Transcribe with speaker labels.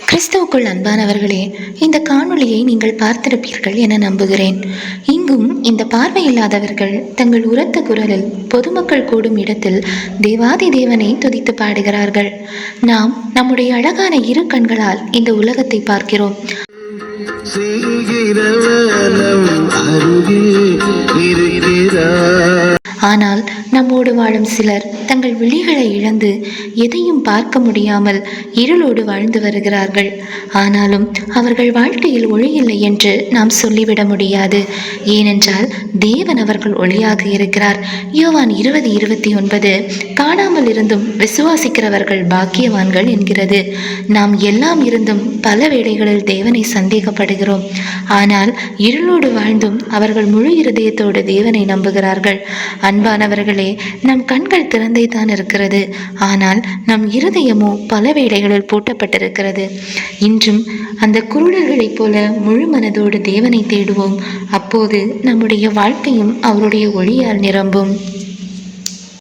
Speaker 1: கிறிஸ்துவுக்குள் அன்பானவர்களே, இந்த காணொளியை நீங்கள் பார்த்திருப்பீர்கள் என நம்புகிறேன். இங்கும் இந்த பார்வையில்லாதவர்கள் தங்கள் உரத்த குரலில் பொதுமக்கள் கூடும் இடத்தில் தேவாதி தேவனை துதித்து பாடுகிறார்கள். நாம் நம்முடைய அழகான இரு கண்களால் இந்த உலகத்தை பார்க்கிறோம். ஆனால் நம்மோடு வாழும் சிலர் தங்கள் விழிகளை இழந்து எதையும் பார்க்க முடியாமல் இருளோடு வாழ்ந்து வருகிறார்கள். ஆனாலும் அவர்கள் வாழ்க்கையில் ஒளி இல்லை என்று நாம் சொல்லிவிட முடியாது. ஏனென்றால் தேவன் அவர்கள் ஒளியாக இருக்கிறார். யோவான் 20:29 காணாமல் இருந்தும் விசுவாசிக்கிறவர்கள் பாக்கியவான்கள் என்கிறது. நாம் எல்லாம் இருந்தும் பல வேளைகளில் தேவனை சந்தேகப்படுகிறோம். ஆனால் இருளோடு வாழ்ந்தும் அவர்கள் முழு இருதயத்தோடு தேவனை நம்புகிறார்கள். அன்பானவர்களே, நம் கண்கள் திறந்தே தான் இருக்கிறது. ஆனால் நம் இருதயமோ பல வேளைகளில் பூட்டப்பட்டிருக்கிறது. இன்றும் அந்த குருடர்களைப் போல முழு மனதோடு தேவனை தேடுவோம். அப்போது நம்முடைய வாழ்க்கையும் அவருடைய ஒளியால் நிரம்பும்.